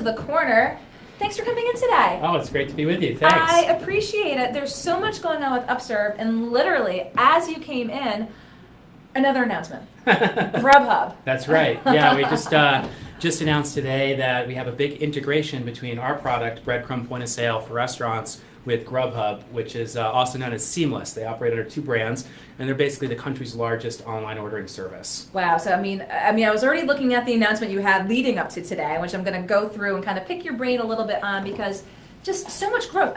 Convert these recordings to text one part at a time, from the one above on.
the corner. Thanks for coming in today. Oh, it's great to be with you. Thanks. I appreciate it. There's so much going on with Upserve, and literally, as you came in, another announcement. GrubHub. That's right. Yeah, we just announced today that we have a big integration between our product, Breadcrumb Point of Sale for restaurants, with GrubHub, which is also known as Seamless. They operate under two brands, and they're basically the country's largest online ordering service. Wow. So I was already looking at the announcement you had leading up to today, which I'm going to go through and kind of pick your brain a little bit on, because just so much growth.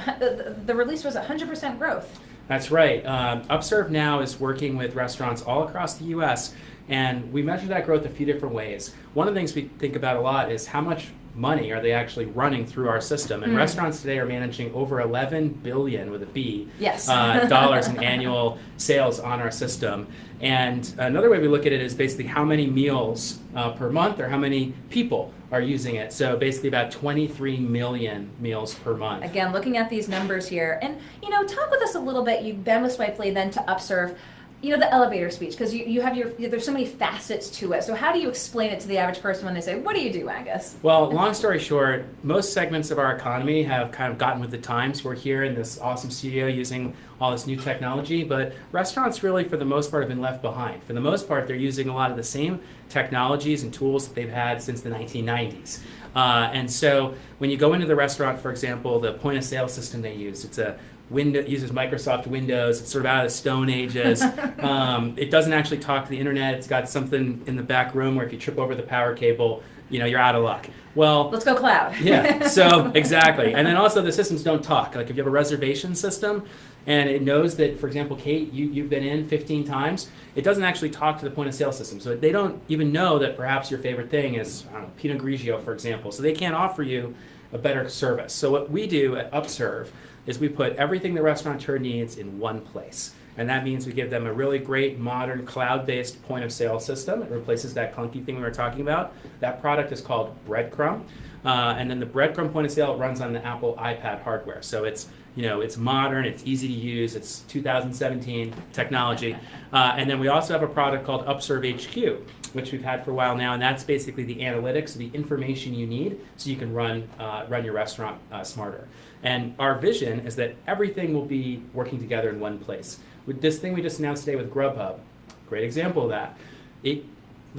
The release was 100% growth. That's right. Upserve now is working with restaurants all across the U.S., and we measure that growth a few different ways. One of the things we think about a lot is how much money are they actually running through our system, and restaurants today are managing over 11 billion with a B dollars in annual sales on our system. And another way we look at it is basically how many meals per month, or how many people are using it. So basically about 23 million meals per month. Again, looking at these numbers here, and talk with us a little bit. You've been with Swipely, then to Upserve. The elevator speech, because you have there's so many facets to it. So how do you explain it to the average person when they say, "What do you do, Angus?" Well, long story short, most segments of our economy have kind of gotten with the times. We're here in this awesome studio using all this new technology, but restaurants really, for the most part, have been left behind. For the most part, they're using a lot of the same technologies and tools that they've had since the 1990s. And so when you go into the restaurant, for example, the point of sale system they use, it uses Microsoft Windows. It's sort of out of the Stone Ages. It doesn't actually talk to the internet. It's got something in the back room where if you trip over the power cable, you're out of luck. Well, let's go cloud. Yeah, so exactly. And then also the systems don't talk. Like if you have a reservation system and it knows that, for example, Kate, you've been in 15 times, it doesn't actually talk to the point of sale system. So they don't even know that perhaps your favorite thing is, Pinot Grigio, for example. So they can't offer you a better service. So what we do at Upserve is we put everything the restaurateur needs in one place. And that means we give them a really great, modern, cloud-based point of sale system. It replaces that clunky thing we were talking about. That product is called Breadcrumb. And then the Breadcrumb point of sale runs on the Apple iPad hardware. So it's modern, it's easy to use, it's 2017 technology. And then we also have a product called Upserve HQ, which we've had for a while now, and that's basically the analytics, the information you need so you can run your restaurant smarter. And our vision is that everything will be working together in one place. With this thing we just announced today with GrubHub, great example of that. The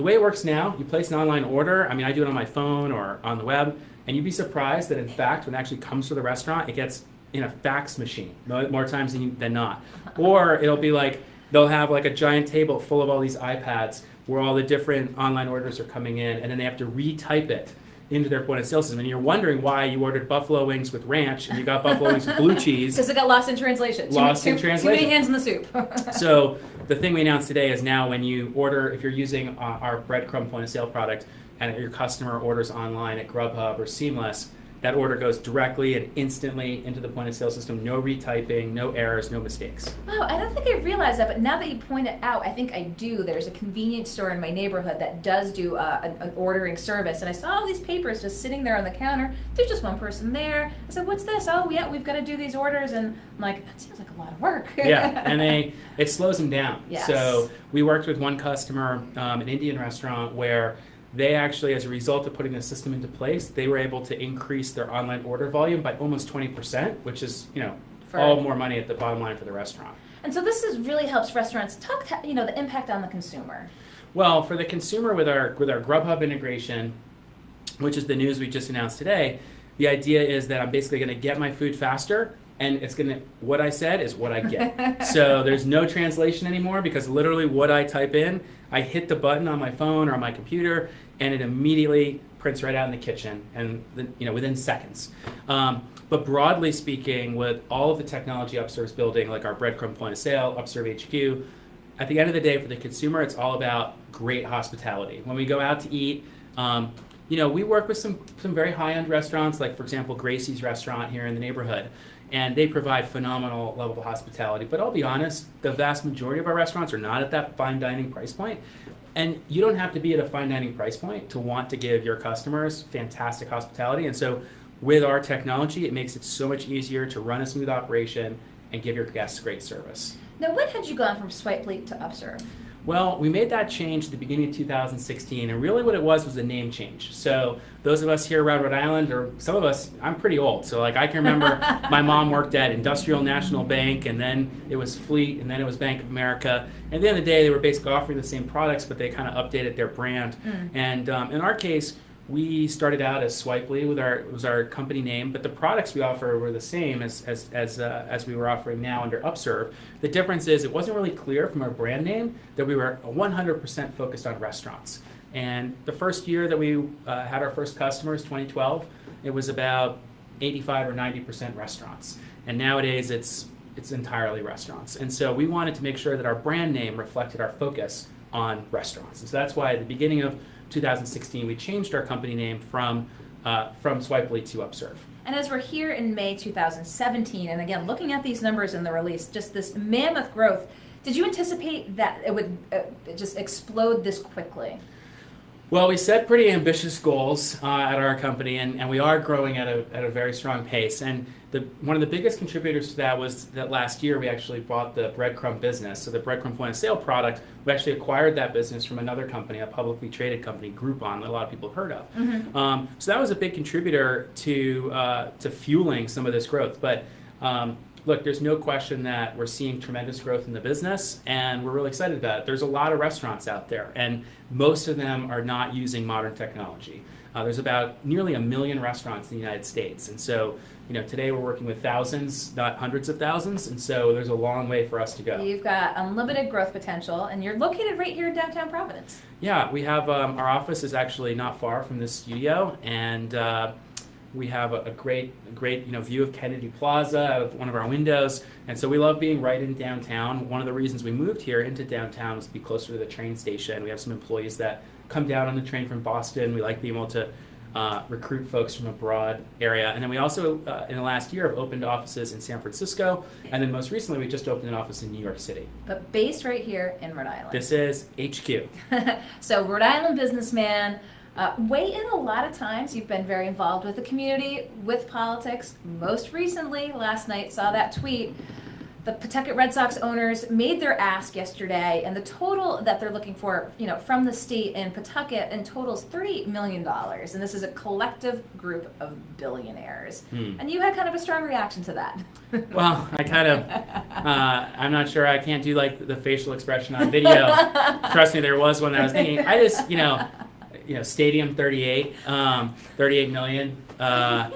way it works now, you place an online order. I do it on my phone or on the web, and you'd be surprised that, in fact, when it actually comes to the restaurant, it gets in a fax machine more times than not. Or it'll be like, they'll have like a giant table full of all these iPads where all the different online orders are coming in, and then they have to retype it into their point of sale system. And you're wondering why you ordered buffalo wings with ranch and you got buffalo wings with blue cheese. Because it got lost in translation. Too many hands in the soup. So the thing we announced today is now when you order, if you're using our Breadcrumb point of sale product and your customer orders online at GrubHub or Seamless, that order goes directly and instantly into the point of sale system. No retyping, no errors, no mistakes. Wow, I don't think I realized that, but now that you point it out, I think I do. There's a convenience store in my neighborhood that does do an ordering service, and I saw all these papers just sitting there on the counter. There's just one person there. I said, "What's this?" "Oh, yeah, we've got to do these orders," and I'm like, that seems like a lot of work. Yeah, and it slows them down. Yes. So we worked with one customer, an Indian restaurant, where they actually, as a result of putting the system into place, they were able to increase their online order volume by almost 20%, which is, all more money at the bottom line for the restaurant. And so this really helps restaurants. Talk, the impact on the consumer. Well, for the consumer, with our GrubHub integration, which is the news we just announced today, the idea is that I'm basically going to get my food faster, and what I said is what I get. So there's no translation anymore, because literally what I type in, I hit the button on my phone or on my computer, and it immediately prints right out in the kitchen, and within seconds. But broadly speaking, with all of the technology Upserve's building, like our Breadcrumb point of sale, Upserve HQ, at the end of the day, for the consumer, it's all about great hospitality. When we go out to eat, we work with some very high-end restaurants, like, for example, Gracie's restaurant here in the neighborhood, and they provide phenomenal level of hospitality. But I'll be honest, the vast majority of our restaurants are not at that fine dining price point. And you don't have to be at a fine dining price point to want to give your customers fantastic hospitality. And so with our technology, it makes it so much easier to run a smooth operation and give your guests great service. Now, when had you gone from Swipely to Upserve? Well, we made that change at the beginning of 2016, and really what it was a name change. So those of us here around Rhode Island, or some of us, I'm pretty old, so like I can remember my mom worked at Industrial National Bank, and then it was Fleet, and then it was Bank of America. And at the end of the day, they were basically offering the same products, but they kind of updated their brand. And in our case, we started out as Swipely was our company name, but the products we offer were the same as we were offering now under Upserve. The difference is it wasn't really clear from our brand name that we were 100% focused on restaurants. And the first year that we had our first customers, 2012, it was about 85 or 90% restaurants. And nowadays it's entirely restaurants. And so we wanted to make sure that our brand name reflected our focus on restaurants. And so that's why at the beginning of 2016, we changed our company name from Swipely to Upserve. And as we're here in May 2017, and again, looking at these numbers in the release, just this mammoth growth, did you anticipate that it would just explode this quickly? Well, we set pretty ambitious goals at our company, and we are growing at a very strong pace. And one of the biggest contributors to that was that last year we actually bought the breadcrumb business. So the breadcrumb point of sale product, we actually acquired that business from another company, a publicly traded company, Groupon, that a lot of people have heard of. So that was a big contributor to fueling some of this growth. But look, there's no question that we're seeing tremendous growth in the business, and we're really excited about it. There's a lot of restaurants out there, and most of them are not using modern technology. There's about nearly 1 million restaurants in the United States, and so today we're working with thousands, not hundreds of thousands, and so there's a long way for us to go. You've got unlimited growth potential, and you're located right here in downtown Providence. Yeah, we have our office is actually not far from this studio, and we have a great view of Kennedy Plaza out of one of our windows, and so we love being right in downtown. One of the reasons we moved here into downtown was to be closer to the train station. We have some employees that come down on the train from Boston. We like being able to recruit folks from a broad area. And then we also, in the last year, have opened offices in San Francisco, and then most recently we just opened an office in New York City. But based right here in Rhode Island. This is HQ. So Rhode Island businessman. Weigh in a lot of times. You've been very involved with the community, with politics. Most recently, last night, saw that tweet. The Pawtucket Red Sox owners made their ask yesterday, and the total that they're looking for, from the state in Pawtucket, in total is $38 million. And this is a collective group of billionaires. And you had kind of a strong reaction to that. Well, I kind of, I'm not sure. I can't do like the facial expression on video. Trust me, there was one that I was thinking. I just, Stadium 38, 38 million. But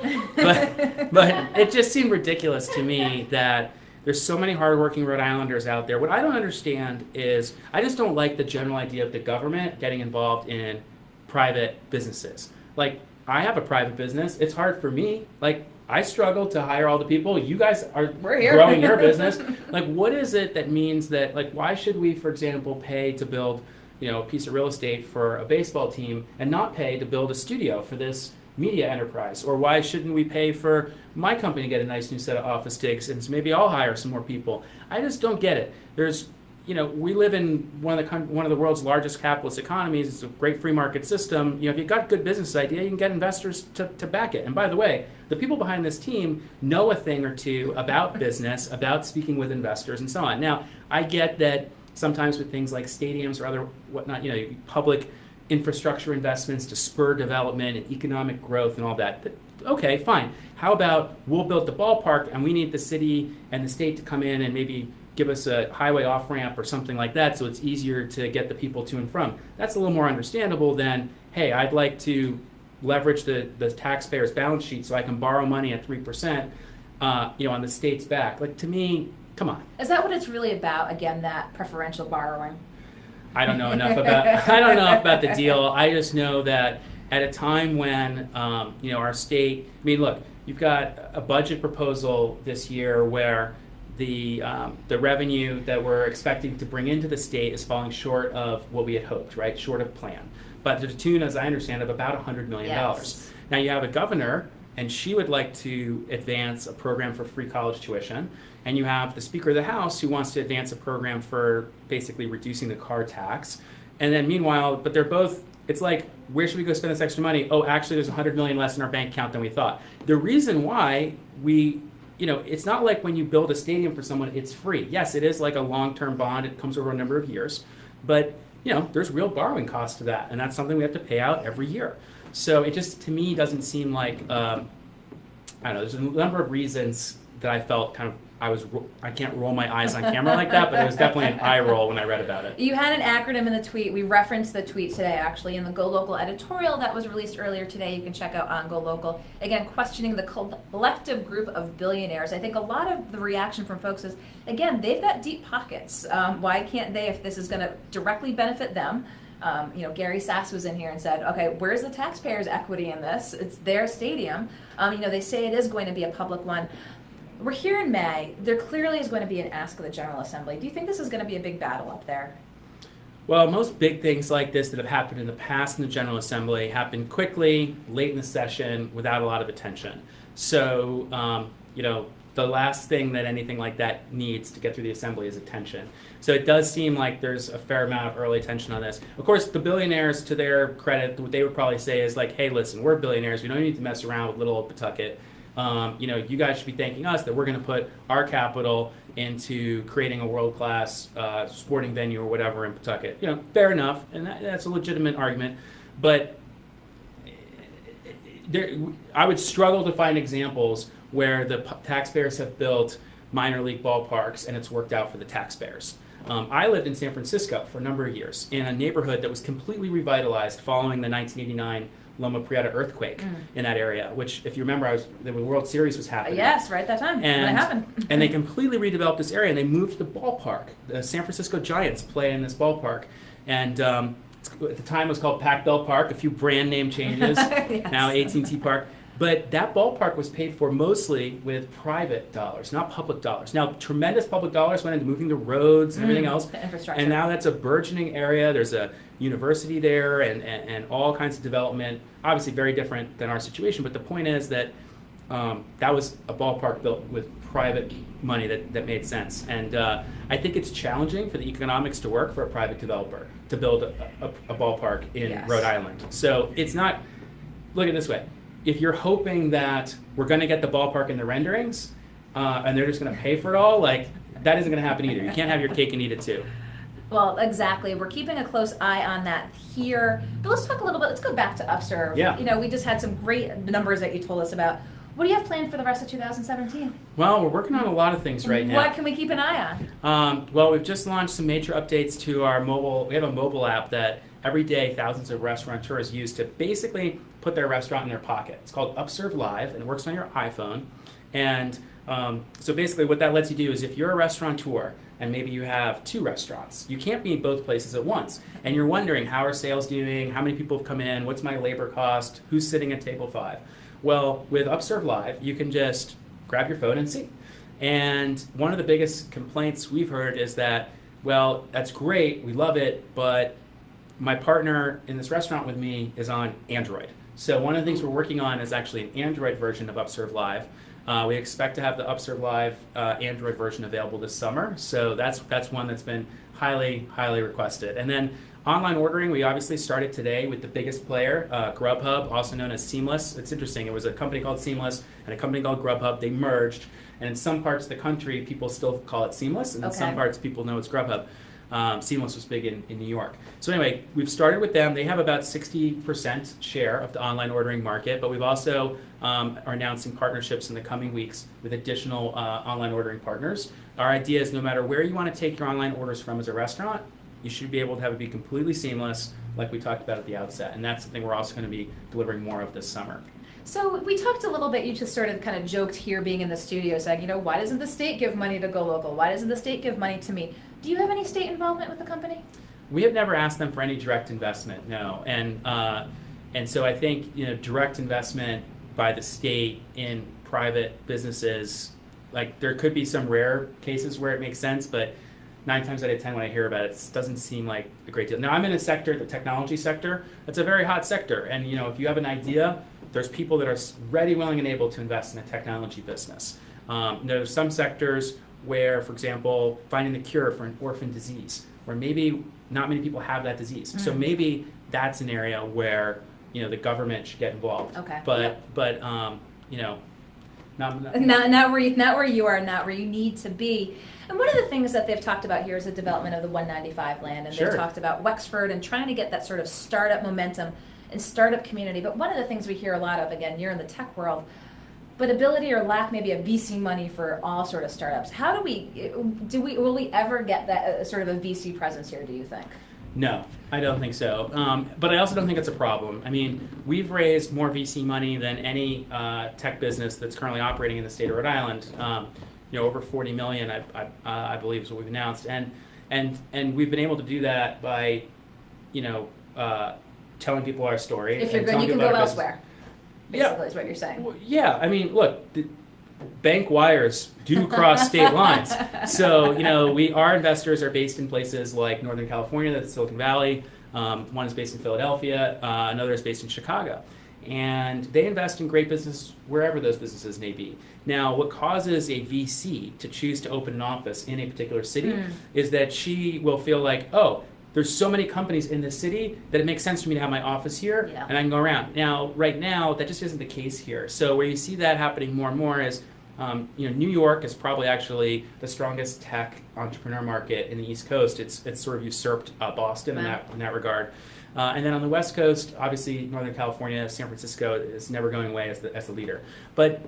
it just seemed ridiculous to me that there's so many hardworking Rhode Islanders out there. What I don't understand is I just don't like the general idea of the government getting involved in private businesses. Like, I have a private business. It's hard for me. Like, I struggle to hire all the people. You guys are growing your business. Like, what is it that means that, like, why should we, for example, pay to build a piece of real estate for a baseball team and not pay to build a studio for this media enterprise? Or why shouldn't we pay for my company to get a nice new set of office digs and maybe I'll hire some more people? I just don't get it. There's, we live in one of the world's largest capitalist economies. It's a great free market system. If you've got a good business idea, you can get investors to back it. And by the way, the people behind this team know a thing or two about business, about speaking with investors and so on. Now, I get that sometimes with things like stadiums or other whatnot, public infrastructure investments to spur development and economic growth and all that. Okay, fine. How about we'll build the ballpark and we need the city and the state to come in and maybe give us a highway off-ramp or something like that so it's easier to get the people to and from. That's a little more understandable than, hey, I'd like to leverage the taxpayer's balance sheet so I can borrow money at 3%, on the state's back. Like, to me, come on. Is that what it's really about? Again, that preferential borrowing? I don't know enough about the deal. I just know that at a time when our state. I mean, look, you've got a budget proposal this year where the revenue that we're expecting to bring into the state is falling short of what we had hoped, right? Short of plan, but to the tune, as I understand, of about $100 million. Yes. Now you have a governor, and she would like to advance a program for free college tuition. And you have the Speaker of the House who wants to advance a program for basically reducing the car tax. And then meanwhile, but they're both, it's like, where should we go spend this extra money? Oh, actually, there's $100 million less in our bank account than we thought. The reason why it's not like when you build a stadium for someone, it's free. Yes, it is like a long-term bond. It comes over a number of years. But there's real borrowing costs to that, and that's something we have to pay out every year. So it just, to me, doesn't seem like, I don't know, there's a number of reasons that I felt kind of, I can't roll my eyes on camera like that, but it was definitely an eye roll when I read about it. You had an acronym in the tweet. We referenced the tweet today, actually, in the Go Local editorial that was released earlier today. You can check out on Go Local. Again, questioning the collective group of billionaires. I think a lot of the reaction from folks is, again, they've got deep pockets. Why can't they, if this is going to directly benefit them? Gary Sass was in here and said, okay, where's the taxpayers' equity in this? It's their stadium. They say it is going to be a public one. We're here in May. There clearly is going to be an ask of the General Assembly. Do you think this is going to be a big battle up there? Well, most big things like this that have happened in the past in the General Assembly happen quickly, late in the session, without a lot of attention. So, the last thing that anything like that needs to get through the Assembly is attention. So it does seem like there's a fair amount of early attention on this. Of course, the billionaires, to their credit, what they would probably say is like, hey, listen, we're billionaires. We don't need to mess around with little old Pawtucket. You guys should be thanking us that we're going to put our capital into creating a world-class sporting venue or whatever in Pawtucket. Fair enough, and that's a legitimate argument. But I would struggle to find examples where the taxpayers have built minor league ballparks and it's worked out for the taxpayers. I lived in San Francisco for a number of years in a neighborhood that was completely revitalized following the 1989 Loma Prieta earthquake in that area, which, if you remember, the World Series was happening. Yes, right at that time when it happened. And they completely redeveloped this area, and they moved the ballpark. The San Francisco Giants play in this ballpark. And at the time it was called Pac Bell Park, a few brand name changes, yes. Now AT&T Park. But that ballpark was paid for mostly with private dollars, not public dollars. Now, tremendous public dollars went into moving the roads and everything else. The infrastructure. And now that's a burgeoning area. There's a university there and all kinds of development. Obviously very different than our situation. But the point is that that was a ballpark built with private money that made sense. And I think it's challenging for the economics to work for a private developer to build a ballpark in Yes. Rhode Island. So it's not, look at it this way. If you're hoping that we're going to get the ballpark in the renderings and they're just going to pay for it all, like, that isn't going to happen either. You can't have your cake and eat it too. Well, exactly. We're keeping a close eye on that here. But let's talk a little bit. Let's go back to Upserve. Yeah. We just had some great numbers that you told us about. What do you have planned for the rest of 2017? Well, we're working on a lot of things right now. What can we keep an eye on? Well, we've just launched some major updates to our mobile. We have a mobile app that every day thousands of restaurateurs use to basically put their restaurant in their pocket. It's called Upserve Live, and it works on your iPhone. And so basically what that lets you do is, if you're a restaurateur and maybe you have two restaurants, you can't be in both places at once. And you're wondering, how are sales doing? How many people have come in? What's my labor cost? Who's sitting at table 5? Well, with Upserve Live, you can just grab your phone and see. And one of the biggest complaints we've heard is that, well, that's great, we love it, but my partner in this restaurant with me is on Android. So one of the things we're working on is actually an Android version of Upserve Live. We expect to have the Upserve Live Android version available this summer. So that's one that's been highly, highly requested. And then online ordering, we obviously started today with the biggest player, GrubHub, also known as Seamless. It's interesting. It was a company called Seamless and a company called GrubHub. They merged. And in some parts of the country, people still call it Seamless. And in some parts, people know it's GrubHub. Seamless was big in New York. So anyway, we've started with them. They have about 60% share of the online ordering market, but we've also are announcing partnerships in the coming weeks with additional online ordering partners. Our idea is, no matter where you want to take your online orders from as a restaurant, you should be able to have it be completely seamless, like we talked about at the outset. And that's something we're also going to be delivering more of this summer. So we talked a little bit, you just sort of kind of joked here being in the studio saying, why doesn't the state give money to Go Local? Why doesn't the state give money to me? Do you have any state involvement with the company? We have never asked them for any direct investment, no. And so I think, direct investment by the state in private businesses, like, there could be some rare cases where it makes sense, but 9 times out of 10 when I hear about it, it doesn't seem like a great deal. Now, I'm in a sector, the technology sector, that's a very hot sector. And, if you have an idea, there's people that are ready, willing, and able to invest in a technology business. There's some sectors where, for example, finding the cure for an orphan disease, where maybe not many people have that disease. So maybe that's an area where, the government should get involved. Okay. But Not where you are, not where you need to be. And one of the things that they've talked about here is the development of the 195 land, and Sure. they've talked about Wexford and trying to get that sort of startup momentum and startup community. But one of the things we hear a lot of, again, you're in the tech world, but ability or lack maybe of VC money for all sort of startups. How will we ever get that sort of a VC presence here, do you think? No, I don't think so. But I also don't think it's a problem. I mean, we've raised more VC money than any tech business that's currently operating in the state of Rhode Island. Over 40 million, I believe, is what we've announced, and we've been able to do that by, telling people our story. If you're good, you can go elsewhere. Basically, is what you're saying. Well, yeah, I mean, look. Bank wires do cross state lines. So, our investors are based in places like Northern California, that's Silicon Valley. One is based in Philadelphia. Another is based in Chicago. And they invest in great business wherever those businesses may be. Now, what causes a VC to choose to open an office in a particular city is that she will feel like, oh, there's so many companies in this city that it makes sense for me to have my office here, and I can go around. Now, right now, that just isn't the case here. So where you see that happening more and more is, New York is probably actually the strongest tech entrepreneur market in the East Coast. It's sort of usurped Boston in that regard. And then on the West Coast, obviously Northern California, San Francisco is never going away as the leader. But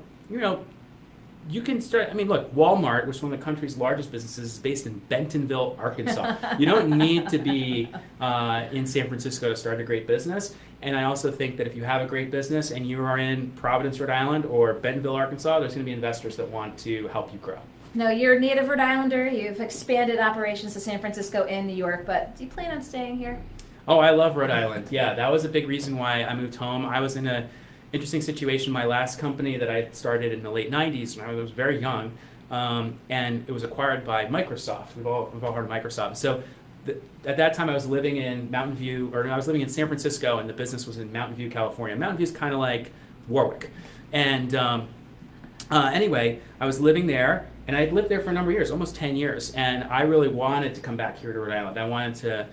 you can start. I mean, look, Walmart, which is one of the country's largest businesses, is based in Bentonville, Arkansas. You don't need to be in San Francisco to start a great business. And I also think that if you have a great business and you are in Providence, Rhode Island, or Bentonville, Arkansas, there's going to be investors that want to help you grow. No, you're a native Rhode Islander. You've expanded operations to San Francisco and New York, but do you plan on staying here? Oh, I love Rhode Island. Yeah, that was a big reason why I moved home. I was in an interesting situation. My last company that I started in the late 90s when I was very young, and it was acquired by Microsoft. We've all heard of Microsoft. So at that time I was living in San Francisco, and the business was in Mountain View, California. Mountain View is kind of like Warwick. And anyway, I was living there, and I'd lived there for a number of years, almost 10 years, and I really wanted to come back here to Rhode Island. I wanted to,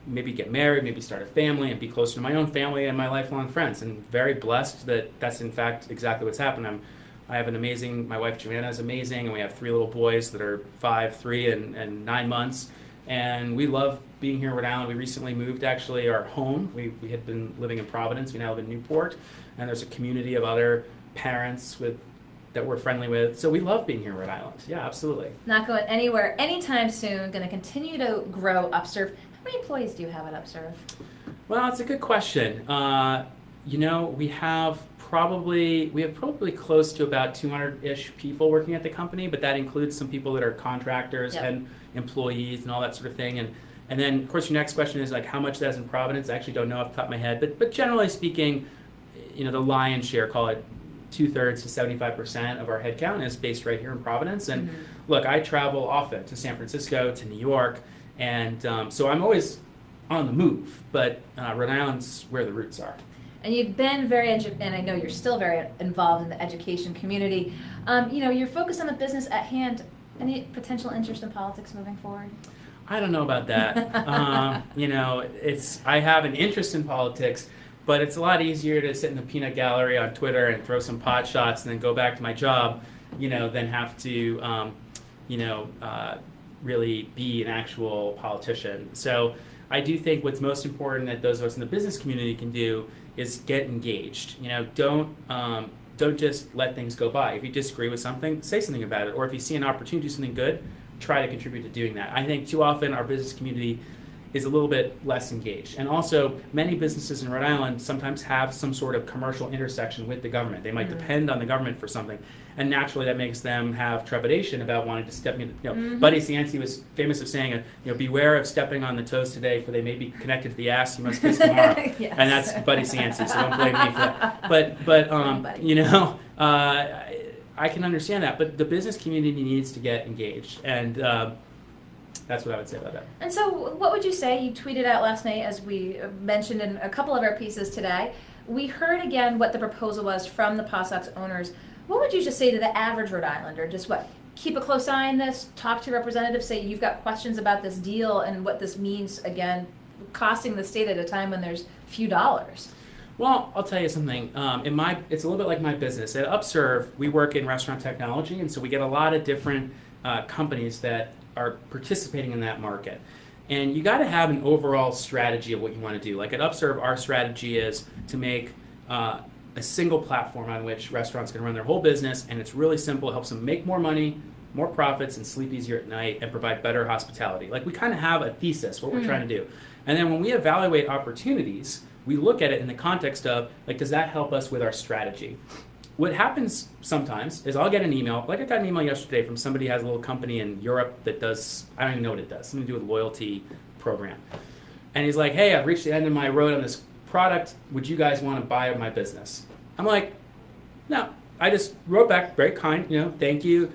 maybe get married, maybe start a family, and be closer to my own family and my lifelong friends. And very blessed that that's in fact exactly what's happened. I have my wife Joanna is amazing, and we have 3 little boys that are 5, 3, and 9 months. And we love being here in Rhode Island. We recently moved, actually, our home. We had been living in Providence. We now live in Newport. And there's a community of other parents that we're friendly with. So we love being here in Rhode Island. Yeah, absolutely. Not going anywhere anytime soon. Going to continue to grow Upserve. How many employees do you have at Upserve? Well, it's a good question. We have probably close to about 200-ish people working at the company, but that includes some people that are contractors and employees and all that sort of thing. And then, of course, your next question is like how much that's in Providence. I actually don't know off the top of my head, but generally speaking, the lion's share, call it 2/3 to 75% of our headcount is based right here in Providence. And look, I travel often to San Francisco, to New York, and so I'm always on the move, but Rhode Island's where the roots are. And you've been and I know you're still very involved in the education community. You're focused on the business at hand. Any potential interest in politics moving forward? I don't know about that. I have an interest in politics, but it's a lot easier to sit in the peanut gallery on Twitter and throw some pot shots and then go back to my job, than have to, really be an actual politician. So I do think what's most important that those of us in the business community can do is get engaged. Don't just let things go by. If you disagree with something, say something about it. Or if you see an opportunity to do something good, try to contribute to doing that. I think too often our business community is a little bit less engaged. And also, many businesses in Rhode Island sometimes have some sort of commercial intersection with the government. They might depend on the government for something. And naturally, that makes them have trepidation about wanting to step in. Buddy Cianci was famous of saying, beware of stepping on the toes today, for they may be connected to the ass you must kiss tomorrow. Yes. And that's Buddy Cianci, so don't blame me for that. But I can understand that. But the business community needs to get engaged. And that's what I would say about that. And so what would you say? You tweeted out last night, as we mentioned in a couple of our pieces today. We heard again what the proposal was from the PawSox owners. What would you just say to the average Rhode Islander? Just keep a close eye on this, talk to your representative, say you've got questions about this deal and what this means, again, costing the state at a time when there's few dollars. Well, I'll tell you something. It's a little bit like my business. At Upserve, we work in restaurant technology, and so we get a lot of different companies that are participating in that market. And you got to have an overall strategy of what you want to do. Like at Upserve, our strategy is to make a single platform on which restaurants can run their whole business, and it's really simple. It helps them make more money, more profits, and sleep easier at night, and provide better hospitality. Like we kind of have a thesis, what we're trying to do. And then when we evaluate opportunities, we look at it in the context of, like, does that help us with our strategy? What happens sometimes is I'll get an email, like I got an email yesterday from somebody who has a little company in Europe that does, I don't even know what it does, something to do with loyalty program. And he's like, hey, I've reached the end of my road on this product. Would you guys want to buy my business? I'm like, no. I just wrote back, very kind, thank you.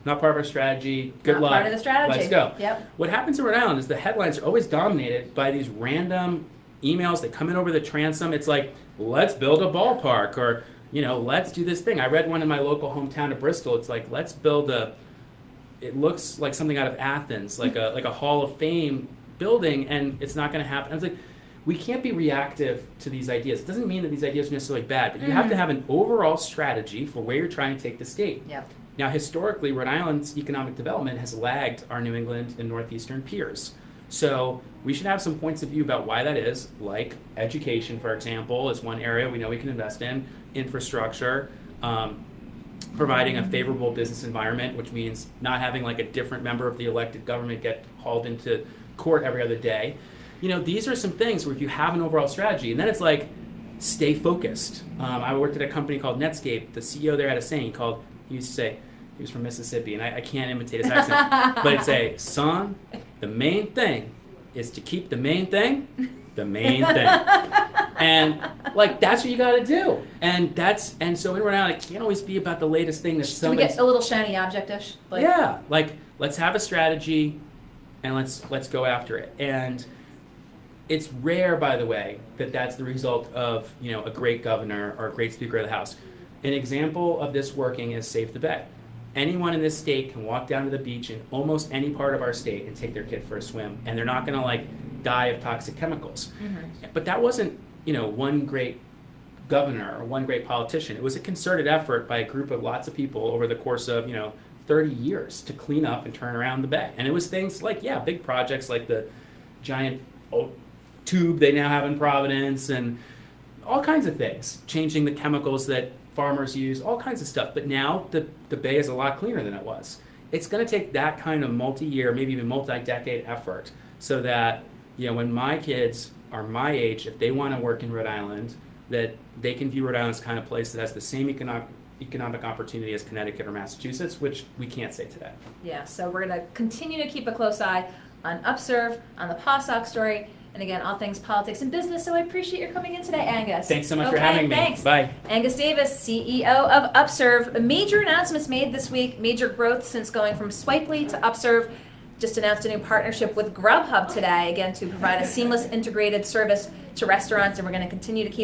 Not part of our strategy. Good luck. Not part of the strategy. Let's go. Yep. What happens in Rhode Island is the headlines are always dominated by these random emails that come in over the transom. It's like, let's build a ballpark, or let's do this thing. I read one in my local hometown of Bristol. It's like, let's build it looks like something out of Athens, like a Hall of Fame building, and it's not going to happen. I was like, we can't be reactive to these ideas. It doesn't mean that these ideas are necessarily bad, but you have to have an overall strategy for where you're trying to take the state. Yep. Now, historically, Rhode Island's economic development has lagged our New England and Northeastern peers. So we should have some points of view about why that is, like education, for example, is one area we know we can invest in, infrastructure, providing a favorable business environment, which means not having like a different member of the elected government get hauled into court every other day. These are some things where if you have an overall strategy, and then it's like, stay focused. I worked at a company called Netscape. The CEO there had a saying he used to say, he was from Mississippi, and I can't imitate his accent, but it'd say, son, the main thing is to keep the main thing the main thing. And like that's what you got to do. And so in Rhode Island, it can't always be about the latest thing that Do we get a little shiny object-ish? Yeah, like let's have a strategy and let's go after it. And it's rare, by the way, that that's the result of a great governor or a great Speaker of the House. An example of this working is Save the Bay. Anyone in this state can walk down to the beach in almost any part of our state and take their kid for a swim, and they're not going to die of toxic chemicals. But that wasn't one great governor or one great politician. It was a concerted effort by a group of lots of people over the course of 30 years to clean up and turn around the bay. And it was things like big projects like the giant tube they now have in Providence and all kinds of things, changing the chemicals that farmers use, all kinds of stuff. But now the bay is a lot cleaner than it was. It's going to take that kind of multi-year, maybe even multi-decade effort so that when my kids are my age, if they want to work in Rhode Island, that they can view Rhode Island as the kind of place that has the same economic opportunity as Connecticut or Massachusetts, which we can't say today. Yeah, so we're going to continue to keep a close eye on Upserve, on the POSOC story, and again, all things politics and business. So I appreciate your coming in today, Angus. Thanks so much for having me. Thanks. Bye. Angus Davis, CEO of Upserve. Major announcements made this week, major growth since going from Swipely to Upserve. Just announced a new partnership with GrubHub today, again, to provide a seamless integrated service to restaurants, and we're going to continue to keep